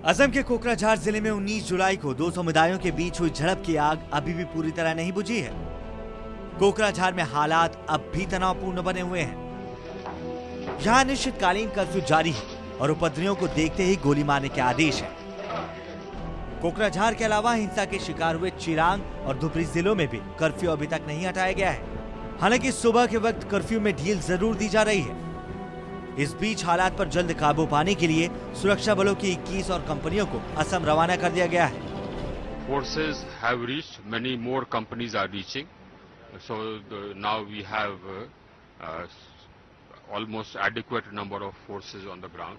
असम के कोकराझार जिले में 19 जुलाई को दो समुदायों के बीच हुई झड़प की आग अभी भी पूरी तरह नहीं बुझी है। कोकराझार में हालात अब भी तनावपूर्ण बने हुए हैं। यहाँ अनिश्चितकालीन कर्फ्यू जारी है और उपद्रवियों को देखते ही गोली मारने के आदेश है। कोकराझार के अलावा हिंसा के शिकार हुए चिरांग और धुबरी जिलों में भी कर्फ्यू अभी तक नहीं हटाया गया है। हालांकि सुबह के वक्त कर्फ्यू में ढील जरूर दी जा रही है। इस बीच हालात पर जल्द काबू पाने के लिए सुरक्षा बलों की 21 और कंपनियों को असम रवाना कर दिया गया है। Forces have reached, many more companies are reaching. So now we have almost adequate number of forces on the ground.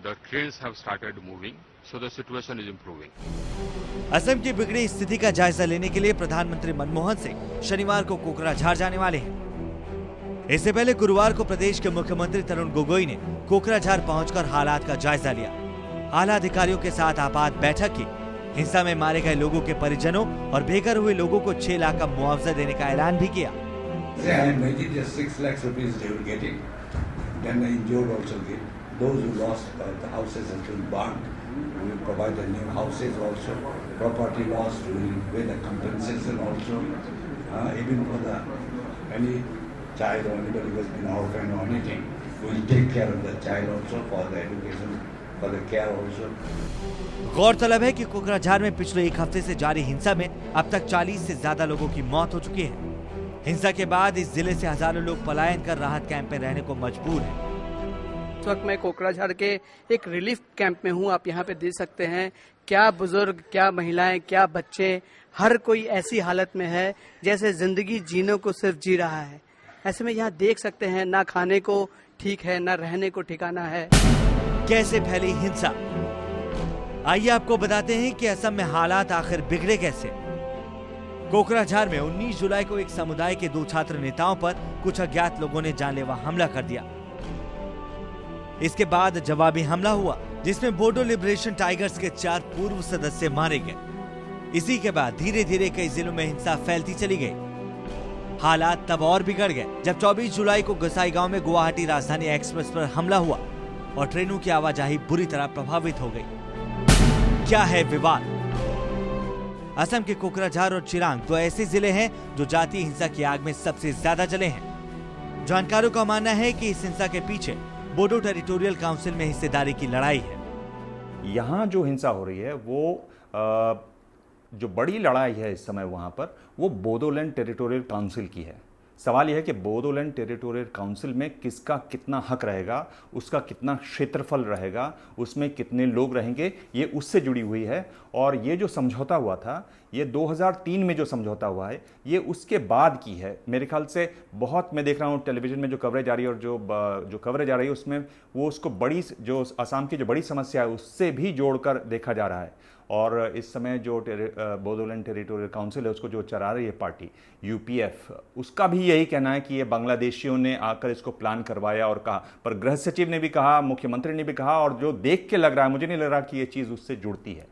The trains have started moving, so the situation is improving. Assam की बिगड़ी स्थिति का जायजा लेने के लिए प्रधानमंत्री मनमोहन सिंह शनिवार को कोकराझार जाने वाले हैं। इससे पहले गुरुवार को प्रदेश के मुख्यमंत्री तरुण गोगोई ने कोकराझार पहुंचकर हालात का जायजा लिया। आला अधिकारियों के साथ आपात बैठक की। हिंसा में मारे गए लोगों के परिजनों और बेघर हुए लोगों को 6 लाख का मुआवजा देने का ऐलान भी किया। child or anybody who has been orphaned or anything, we will take care of the child also for the education, for the care also. गौरतलब है कि कोकराझार में पिछले एक हफ्ते से जारी हिंसा में अब तक 40 से ज्यादा लोगों की मौत हो चुकी है। हिंसा के बाद इस जिले से हजारों लोग पलायन कर राहत कैंप में रहने को मजबूर हैं। इस वक्त मैं कोकराझार के एक रिलीफ कैंप में हूं। आप यहां पे देख सकते हैं क्या बुजुर्ग, क्या महिलाएं, क्या बच्चे, हर कोई ऐसी हालत में है जैसे जिंदगी जीने को सिर्फ जी रहा है। ऐसे में यहाँ देख सकते हैं ना खाने को ठीक है, ना रहने को ठिकाना है। कैसे फैली हिंसा, आइए आपको बताते हैं कि असम में हालात आखिर बिगड़े कैसे। कोकराझार में 19 जुलाई को एक समुदाय के 2 छात्र नेताओं पर कुछ अज्ञात लोगों ने जानलेवा हमला कर दिया। इसके बाद जवाबी हमला हुआ जिसमें बोडो लिबरेशन टाइगर्स के 4 पूर्व सदस्य मारे गए। इसी के बाद धीरे धीरे कई जिलों में हिंसा फैलती चली गई। हालात तब और बिगड़ गए जब 24 जुलाई को गोसाईगांव में गुवाहाटी राजधानी एक्सप्रेस पर हमला हुआ और ट्रेनों की आवाजाही बुरी तरह प्रभावित हो गई। क्या है विवाद? असम के कोकराझार और चिरांग 2 ऐसे जिले हैं जो जातीय हिंसा की आग में सबसे ज्यादा जले हैं। जानकारों का मानना है कि इस हिंसा के पीछे बोडो टेरिटोरियल काउंसिल में हिस्सेदारी की लड़ाई है। यहाँ जो हिंसा हो रही है वो जो बड़ी लड़ाई है इस समय वहाँ पर वो बोडोलैंड टेरिटोरियल काउंसिल की है। सवाल यह है कि बोडोलैंड टेरिटोरियल काउंसिल में किसका कितना हक रहेगा, उसका कितना क्षेत्रफल रहेगा, उसमें कितने लोग रहेंगे, ये उससे जुड़ी हुई है। और ये जो समझौता हुआ था, ये 2003 में जो समझौता हुआ है, ये उसके बाद की है। मेरे ख्याल से बहुत, मैं देख रहा हूँ टेलीविजन में जो कवरेज आ रही है और जो कवरेज आ रही है उसमें वो उसको बड़ी, जो असम की जो बड़ी समस्या है उससे भी जोड़कर देखा जा रहा है। और इस समय जो बोडोलैंड टेरिटोरियल काउंसिल है उसको जो चला रही है पार्टी यूपीएफ, उसका भी यही कहना है कि ये बांग्लादेशियों ने आकर इसको प्लान करवाया और कहा। पर गृह सचिव ने भी कहा, मुख्यमंत्री ने भी कहा, और जो देख के लग रहा है, मुझे नहीं लग रहा कि ये चीज़ उससे जुड़ती है।